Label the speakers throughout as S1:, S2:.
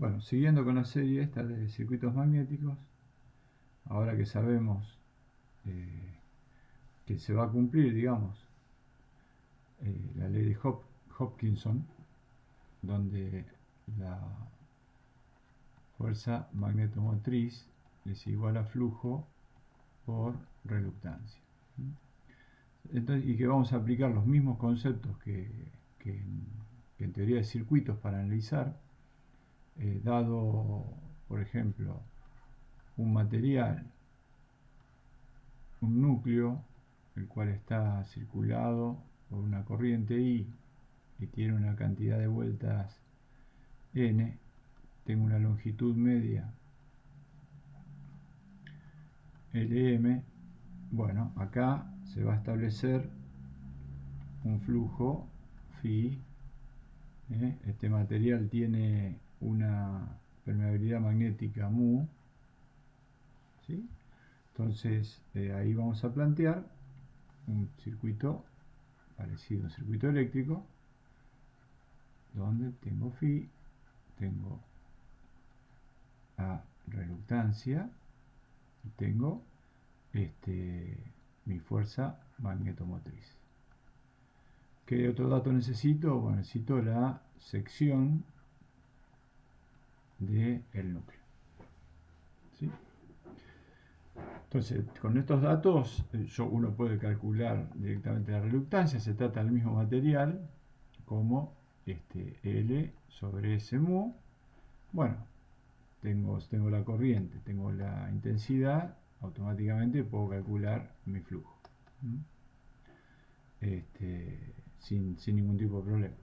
S1: Bueno, siguiendo con la serie esta de circuitos magnéticos, ahora que sabemos que se va a cumplir, digamos, la ley de Hopkinson, donde la fuerza magnetomotriz es igual a flujo por reluctancia. Entonces, y que vamos a aplicar los mismos conceptos que en teoría de circuitos para analizar, dado, por ejemplo, un material, un núcleo, el cual está circulado por una corriente I y tiene una cantidad de vueltas n, tengo una longitud media Lm. Bueno, acá se va a establecer un flujo phi. Este material tiene una permeabilidad magnética mu, ¿sí? Entonces ahí vamos a plantear un circuito parecido a un circuito eléctrico, donde tengo phi, tengo la reluctancia y tengo mi fuerza magnetomotriz. ¿Qué otro dato necesito? Bueno, necesito la sección del núcleo, ¿sí? Entonces, con estos datos uno puede calcular directamente la reluctancia. Se trata del mismo material, como L sobre S mu. Bueno, tengo la corriente, tengo la intensidad, automáticamente puedo calcular mi flujo, sin ningún tipo de problema.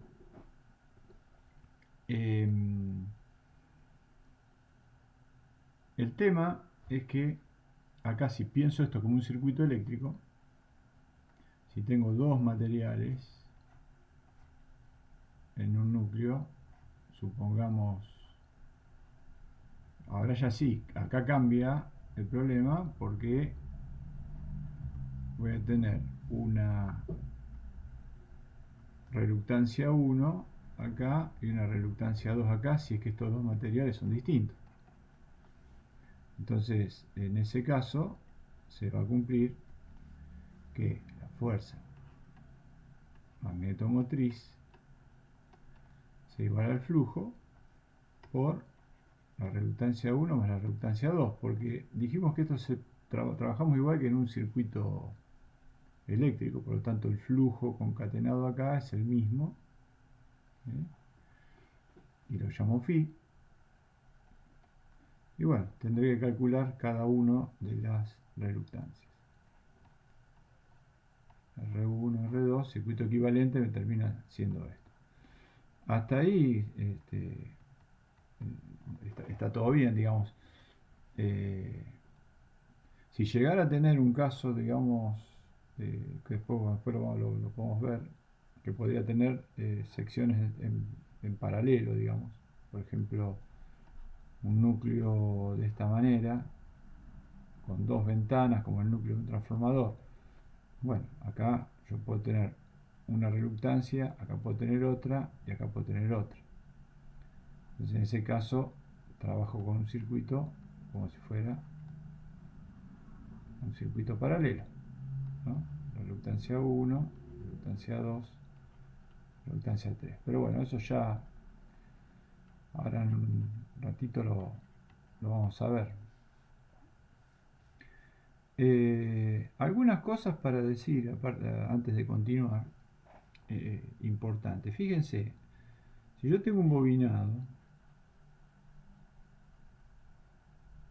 S1: El tema es que acá, si pienso esto como un circuito eléctrico, si tengo dos materiales en un núcleo, supongamos, ahora ya sí, acá cambia el problema, porque voy a tener una reluctancia 1 acá y una reluctancia 2 acá, si es que estos dos materiales son distintos. Entonces, en ese caso, se va a cumplir que la fuerza magnetomotriz se iguala al flujo por la reluctancia 1 más la reluctancia 2, porque dijimos que esto trabajamos igual que en un circuito eléctrico, por lo tanto el flujo concatenado acá es el mismo, y lo llamo phi. Y bueno, tendré que calcular cada uno de las reluctancias. R1, R2, circuito equivalente, me termina siendo esto. Hasta ahí está todo bien, digamos. Si llegara a tener un caso, digamos, que después lo podemos ver, que podría tener secciones en paralelo, digamos, por ejemplo, un núcleo de esta manera, con dos ventanas, como el núcleo de un transformador. Bueno, acá yo puedo tener una reluctancia, acá puedo tener otra y acá puedo tener otra. Entonces, en ese caso, trabajo con un circuito como si fuera un circuito paralelo, ¿no? Reluctancia 1, reluctancia 2, reluctancia 3. Pero bueno, eso ya ahora en un ratito lo vamos a ver. Algunas cosas para decir antes de continuar, importante. Fíjense, si yo tengo un bobinado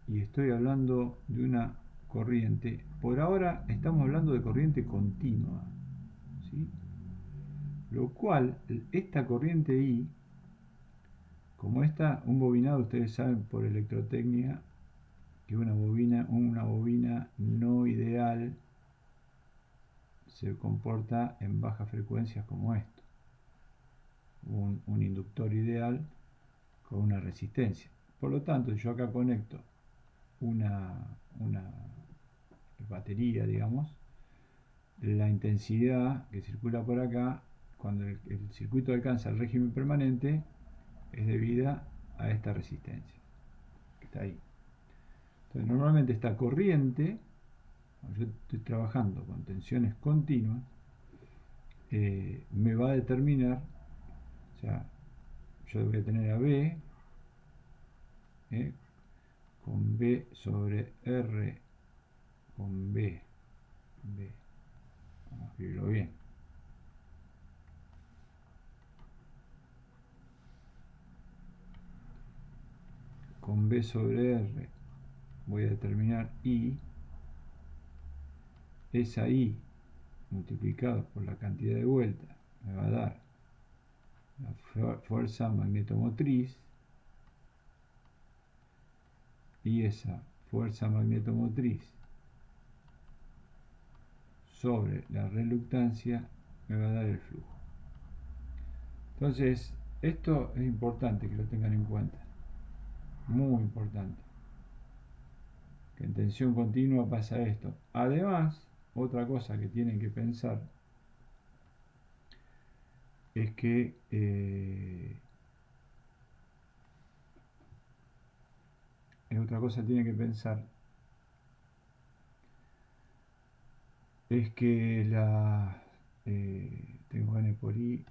S1: y estoy hablando de una corriente, por ahora estamos hablando de corriente continua, ¿sí? Lo cual, esta corriente I, como un bobinado, ustedes saben por electrotecnia que una bobina no ideal se comporta en bajas frecuencias como esto. Un inductor ideal con una resistencia. Por lo tanto, yo acá conecto una batería, digamos, la intensidad que circula por acá, cuando el circuito alcanza el régimen permanente, es debida a esta resistencia que está ahí. Entonces normalmente esta corriente, yo estoy trabajando con tensiones continuas, me va a determinar, o sea, yo voy a tener a B con B sobre R con B, vamos a escribirlo bien, con B sobre R voy a determinar I, esa I multiplicado por la cantidad de vueltas me va a dar la fuerza magnetomotriz, y esa fuerza magnetomotriz sobre la reluctancia me va a dar el flujo. Entonces, esto es importante que lo tengan en cuenta, muy importante, que en tensión continua pasa esto. Además, otra cosa que tienen que pensar es que es que tengo N por I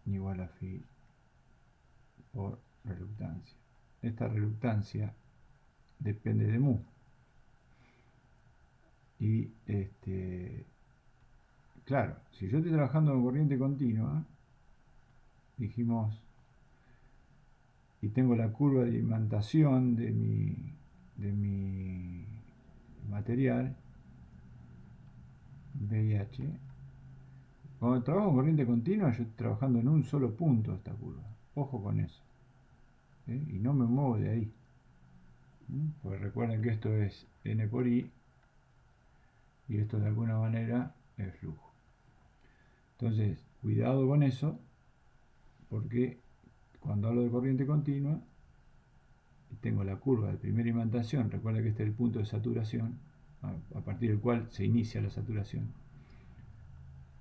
S1: igual a phi por reluctancia. Esta reluctancia depende de mu. Y claro, si yo estoy trabajando con corriente continua, dijimos, y tengo la curva de imantación de mi material, VIH, cuando trabajo con corriente continua, yo estoy trabajando en un solo punto esta curva. Ojo con eso. Y no me muevo de ahí. Porque recuerden que esto es N por I, y esto de alguna manera es flujo. Entonces, cuidado con eso, porque cuando hablo de corriente continua y tengo la curva de primera imantación, recuerda que este es el punto de saturación, a partir del cual se inicia la saturación,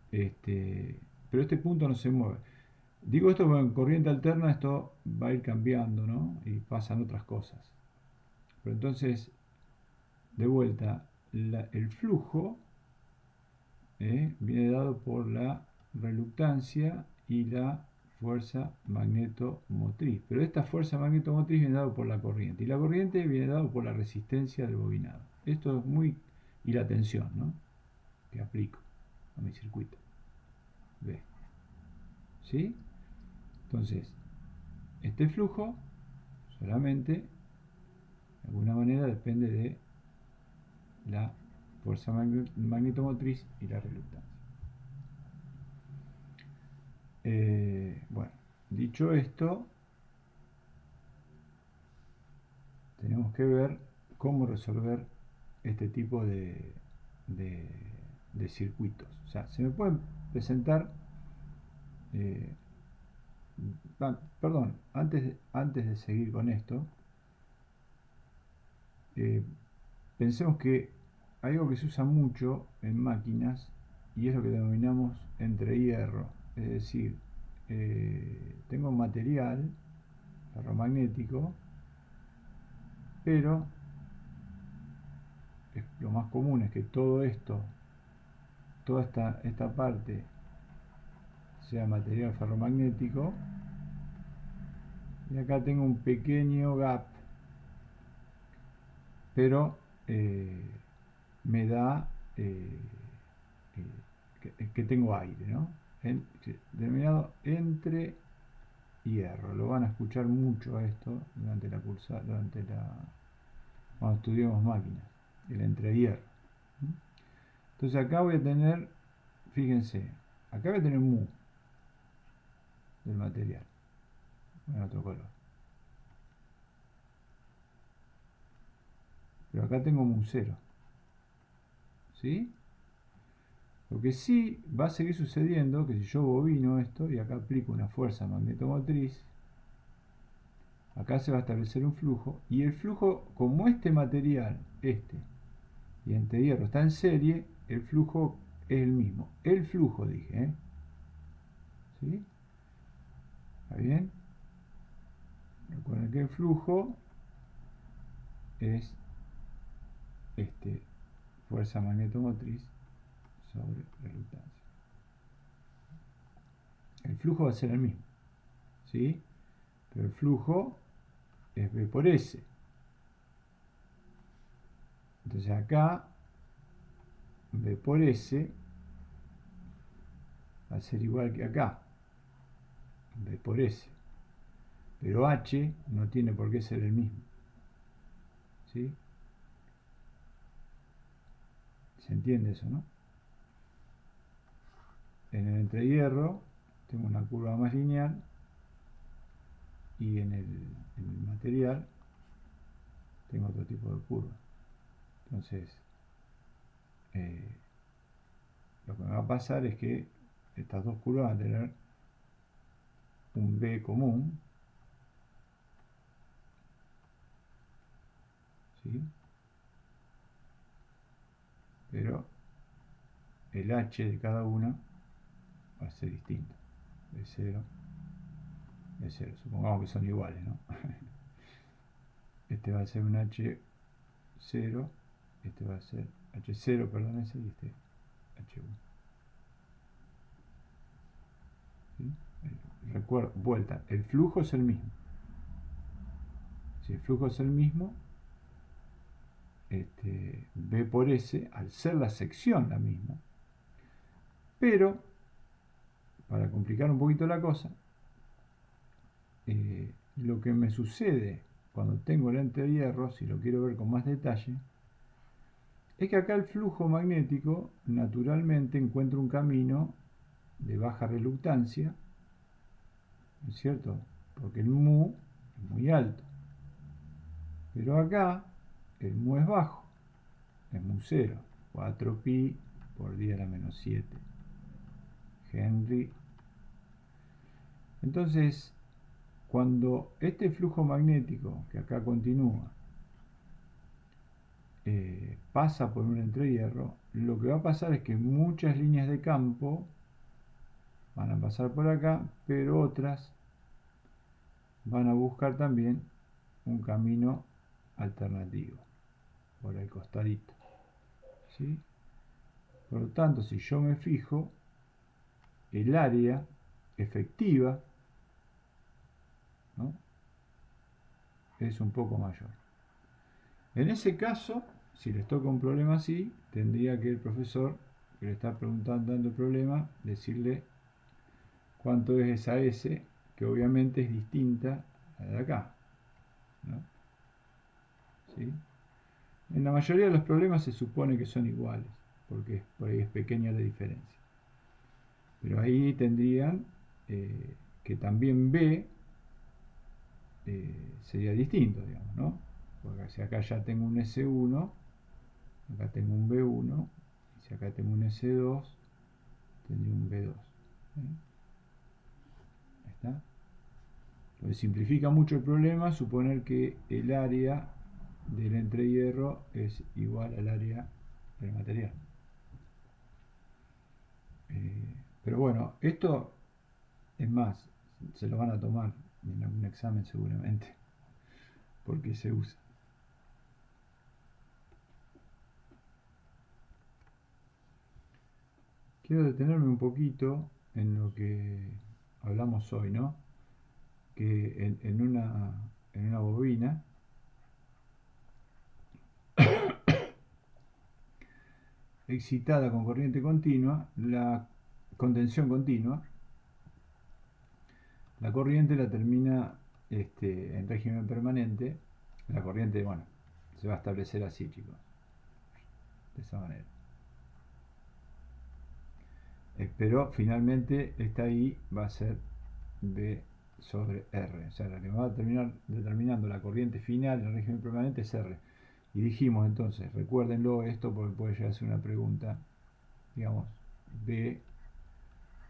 S1: pero este punto no se mueve. Digo esto porque en corriente alterna esto va a ir cambiando, ¿no? Y pasan otras cosas. Pero entonces, de vuelta, el flujo viene dado por la reluctancia y la fuerza magnetomotriz. Pero esta fuerza magnetomotriz viene dado por la corriente. Y la corriente viene dado por la resistencia del bobinado. Esto es muy... y la tensión, ¿no? Que aplico a mi circuito. ¿Ve? ¿Sí? Entonces, este flujo solamente, de alguna manera, depende de la fuerza magnetomotriz y la reluctancia. Bueno, dicho esto, tenemos que ver cómo resolver este tipo de circuitos. O sea, se me pueden presentar, perdón, antes de seguir con esto, pensemos que hay algo que se usa mucho en máquinas y es lo que denominamos entrehierro. Es decir, tengo material ferromagnético, pero lo más común es que todo esto, toda esta parte sea material ferromagnético, y acá tengo un pequeño gap, pero me da que tengo aire, ¿no? Denominado entre hierro. Lo van a escuchar mucho a esto cuando estudiemos máquinas, el entrehierro. Entonces acá voy a tener, fíjense, acá voy a tener mu del material, en otro color. Pero acá tengo mu 0. ¿Sí? Lo que sí va a seguir sucediendo, que si yo bobino esto y acá aplico una fuerza magnetomotriz, acá se va a establecer un flujo, y el flujo, como este material, y entre hierro está en serie, el flujo es el mismo. El flujo, dije, ¿sí? ¿Está bien? suponer que el flujo es fuerza magnetomotriz sobre reluctancia. El flujo va a ser el mismo, ¿sí? Pero el flujo es V por S. Entonces acá V por S va a ser igual que acá, V por S. Pero H no tiene por qué ser el mismo, ¿sí? ¿Se entiende eso, no? En el entrehierro tengo una curva más lineal y en el material tengo otro tipo de curva. Entonces, lo que me va a pasar es que estas dos curvas van a tener un B común, ¿sí? Pero el H de cada una va a ser distinto. B0, B0. Supongamos que son iguales, ¿no? Este va a ser un H0, este va a ser H0, perdón, ese, y este H1. ¿Sí? Recuerda, vuelta, el flujo es el mismo. Si el flujo es el mismo, B por S, al ser la sección la misma, pero, para complicar un poquito la cosa, lo que me sucede cuando tengo el lente de hierro, si lo quiero ver con más detalle, es que acá el flujo magnético naturalmente encuentra un camino de baja reluctancia, ¿no es cierto? Porque el mu es muy alto. Pero acá el mu es bajo, es mu 0, 4pi por 10 a la menos 7 Henry. Entonces, cuando este flujo magnético, que acá continúa, pasa por un entrehierro, lo que va a pasar es que muchas líneas de campo van a pasar por acá, pero otras van a buscar también un camino alternativo por el costadito, ¿sí? Por lo tanto, si yo me fijo, el área efectiva, ¿no?, es un poco mayor. En ese caso, si les toca un problema así, tendría que el profesor que le está preguntando, dando el problema, decirle cuánto es esa S, que obviamente es distinta a la de acá, ¿no? ¿Sí? En la mayoría de los problemas se supone que son iguales, porque por ahí es pequeña la diferencia. Pero ahí tendrían que también B sería distinto, digamos, ¿no? Porque si acá ya tengo un S1, acá tengo un B1, y si acá tengo un S2, tendría un B2. Ahí está. Lo que simplifica mucho el problema suponer que el área del entrehierro es igual al área del material. Pero bueno, esto es más, se lo van a tomar en algún examen seguramente, porque se usa. Quiero detenerme un poquito en lo que hablamos hoy, ¿no? Que en una bobina excitada con corriente continua, con tensión continua, la corriente la termina en régimen permanente. La corriente, bueno, se va a establecer así, chicos, de esa manera. Pero finalmente esta I va a ser B sobre R. O sea, la que va a terminar determinando la corriente final en régimen permanente es R. Y dijimos entonces, recuérdenlo esto porque puede llegar a ser una pregunta, digamos, B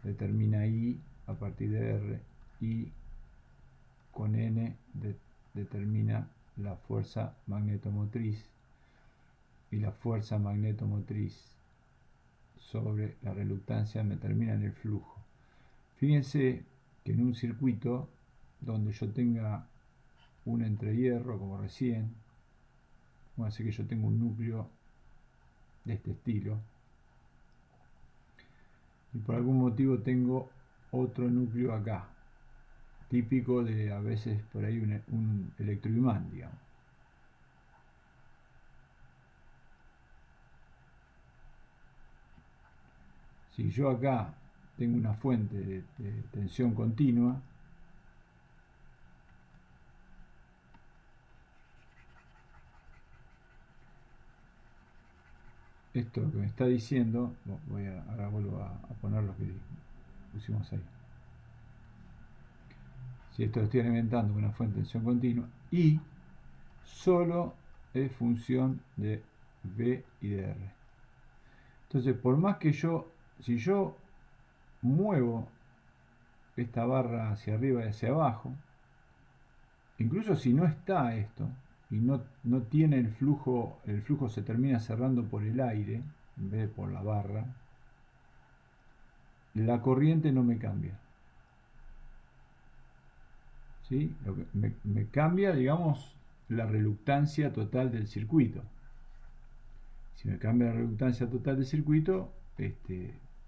S1: determina I a partir de R, y con N determina la fuerza magnetomotriz, y la fuerza magnetomotriz sobre la reluctancia me determina el flujo. Fíjense que en un circuito donde yo tenga un entrehierro como recién. Vamos a decir que yo tengo un núcleo de este estilo y por algún motivo tengo otro núcleo acá, típico de a veces por ahí un electroimán, digamos. Si yo acá tengo una fuente de tensión continua, esto que me está diciendo, ahora vuelvo a poner lo que pusimos ahí. Si esto lo estoy alimentando con una fuente de tensión continua y solo es función de V y de R. Entonces, por más que si yo muevo esta barra hacia arriba y hacia abajo, incluso si no está esto y no tiene el flujo se termina cerrando por el aire en vez de por la barra, la corriente no me cambia. ¿Sí? Lo que me cambia, digamos, la reluctancia total del circuito. Si me cambia la reluctancia total del circuito,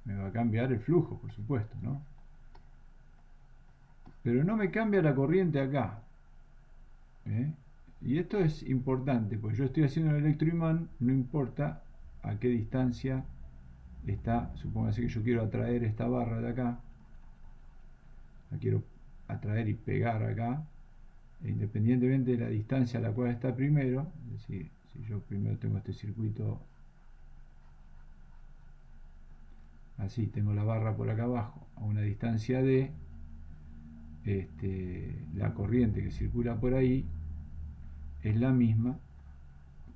S1: me va a cambiar el flujo, por supuesto, ¿no? Pero no me cambia la corriente acá. ¿Eh? Y esto es importante, porque yo estoy haciendo el electroimán, no importa a qué distancia está. Supóngase que yo quiero atraer esta barra de acá, la quiero atraer y pegar acá, independientemente de la distancia a la cual está primero. Es decir, si yo primero tengo este circuito así, tengo la barra por acá abajo a una distancia d, la corriente que circula por ahí es la misma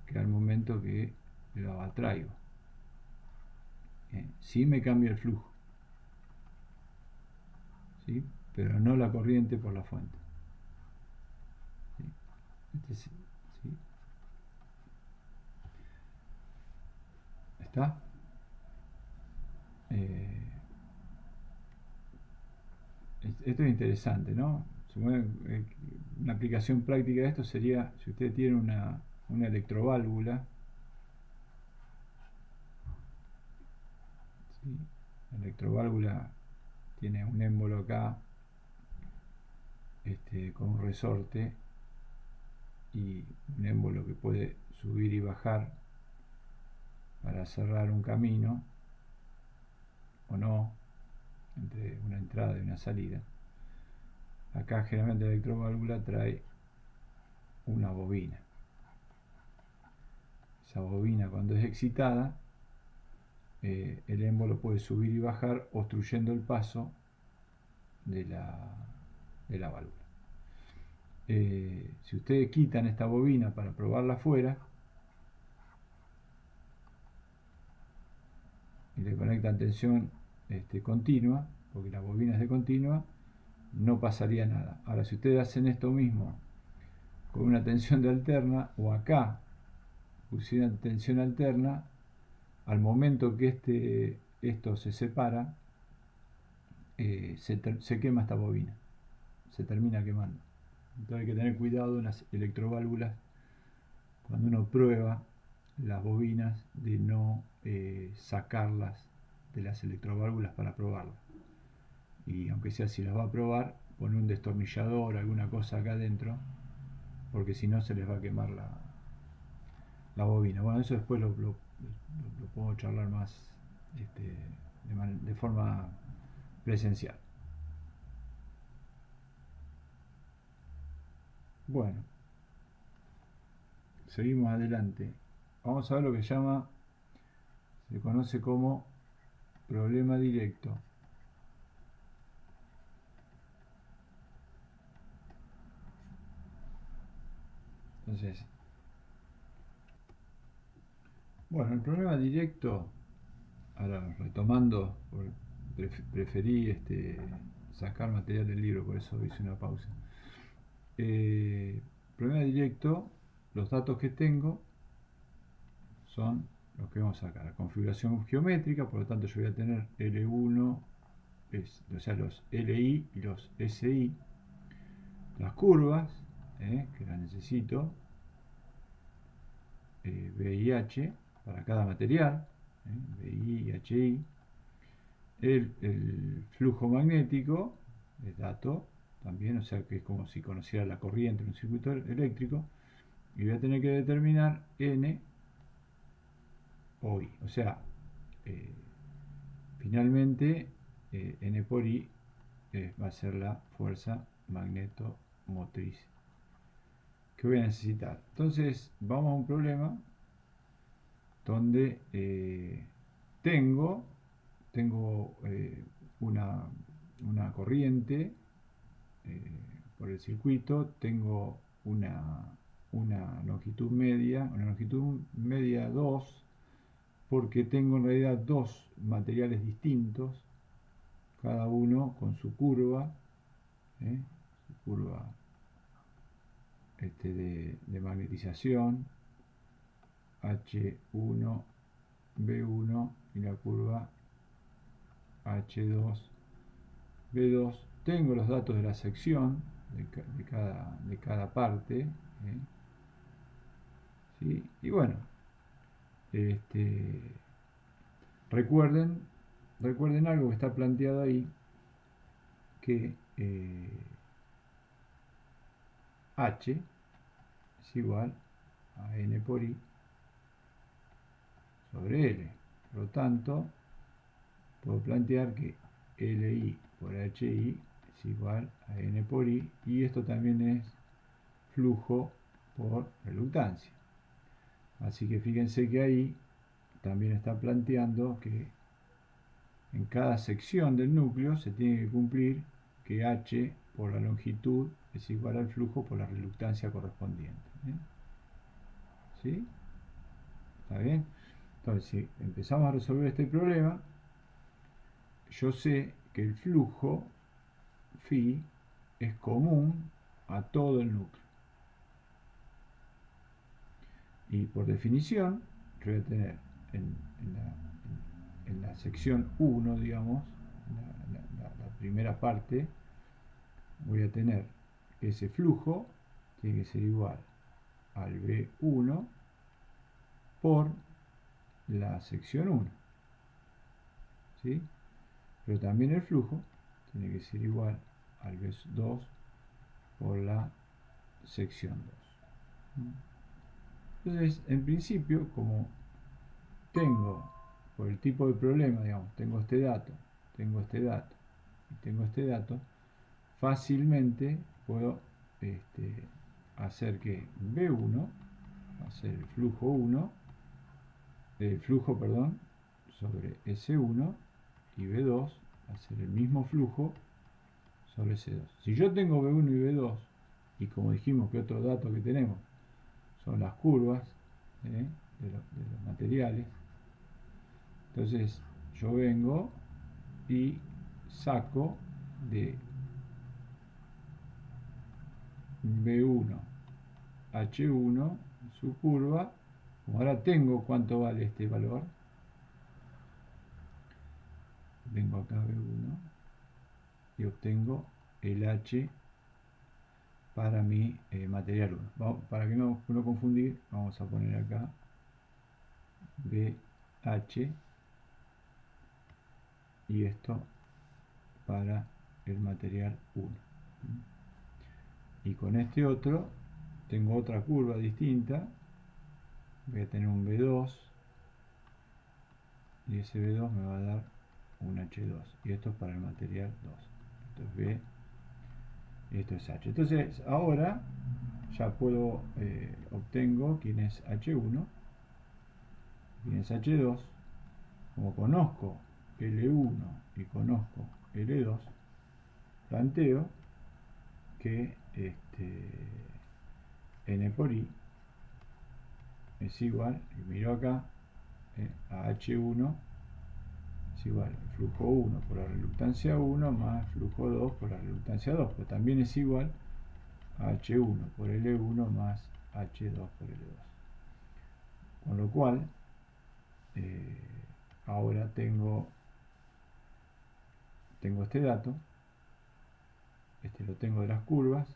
S1: que al momento que lo atraigo. Sí me cambia el flujo, ¿sí? Pero no la corriente por la fuente. ¿Sí? ¿Sí? ¿Está? Esto es interesante, ¿no? Una aplicación práctica de esto sería si usted tiene una electroválvula, ¿sí? La electroválvula tiene un émbolo acá con un resorte y un émbolo que puede subir y bajar para cerrar un camino o no entre una entrada y una salida. Acá generalmente la electroválvula trae una bobina. Esa bobina, cuando es excitada, el émbolo puede subir y bajar obstruyendo el paso de la válvula. Si ustedes quitan esta bobina para probarla afuera y le conectan tensión continua, porque la bobina es de continua, no pasaría nada. Ahora, si ustedes hacen esto mismo con una tensión de alterna, o acá pusieran tensión alterna, al momento que esto se separa, se quema esta bobina, se termina quemando. Entonces hay que tener cuidado en las electroválvulas cuando uno prueba las bobinas, de no sacarlas de las electroválvulas para probarlas. Y aunque sea, si las va a probar, poner un destornillador, alguna cosa acá adentro, porque si no se les va a quemar la bobina. Bueno, eso después lo puedo charlar más de forma presencial. Bueno, seguimos adelante. Vamos a ver lo que se conoce como problema directo. Entonces, bueno, el problema directo, ahora retomando, preferí sacar material del libro, por eso hice una pausa. Problema directo, los datos que tengo son los que vamos a sacar. La configuración geométrica, por lo tanto yo voy a tener L1, o sea, los LI y los SI, las curvas, que la necesito, B y H para cada material, BI y HI. El flujo magnético es dato también, o sea que es como si conociera la corriente en un circuito eléctrico, y voy a tener que determinar N o I. O sea, eh, finalmente N por I va a ser la fuerza magnetomotriz que voy a necesitar. Entonces vamos a un problema donde tengo una corriente por el circuito, tengo una longitud media 2, porque tengo en realidad dos materiales distintos, cada uno con su curva, su curva de magnetización, H1, B1 y la curva H2, B2. Tengo los datos de la sección de cada parte, ¿sí? Y bueno, recuerden algo que está planteado ahí, que H es igual a N por I sobre L. Por lo tanto, puedo plantear que Li por Hi es igual a N por I, y esto también es flujo por reluctancia. Así que fíjense que ahí también está planteando que en cada sección del núcleo se tiene que cumplir que H por la longitud es igual al flujo por la reluctancia correspondiente. ¿Sí? ¿Está bien? Entonces, si empezamos a resolver este problema, yo sé que el flujo phi es común a todo el núcleo. Y por definición, yo voy a tener en la sección 1, digamos, la primera parte, voy a tener que ese flujo tiene que ser igual al B1 por la sección 1. ¿Sí? Pero también el flujo tiene que ser igual al B2 por la sección 2. Entonces, en principio, como tengo, por el tipo de problema, digamos, tengo este dato y tengo este dato, fácilmente puedo hacer que B1 va a ser el flujo 1, el flujo, perdón, sobre S1, y B2 va a ser el mismo flujo sobre S2. Si yo tengo B1 y B2, y como dijimos que otro dato que tenemos son las curvas de los materiales, entonces yo vengo y saco de B1 H1 su curva. Como ahora tengo cuánto vale este valor, vengo acá a B1 y obtengo el H para mi material 1. Para que no confundir, vamos a poner acá BH y esto para el material 1. Y con este otro tengo otra curva distinta, voy a tener un B2 y ese B2 me va a dar un H2, y esto es para el material 2. Esto es B y esto es H. Entonces ahora ya puedo, obtengo quién es H1, quién es H2. Como conozco L1 y conozco L2, planteo que N por I es igual, y miro acá, a H1 es igual a flujo 1 por la reluctancia 1 más flujo 2 por la reluctancia 2, pero también es igual a H1 por L1 más H2 por L2. Con lo cual, ahora tengo este dato, lo tengo de las curvas,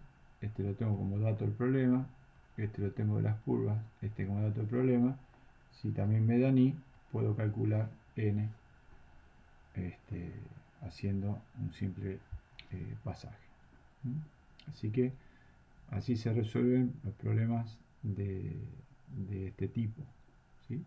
S1: este lo tengo como dato del problema, este lo tengo de las curvas, este como dato del problema. Si también me dan i, puedo calcular n haciendo un simple pasaje. Así que así se resuelven los problemas de este tipo, ¿sí?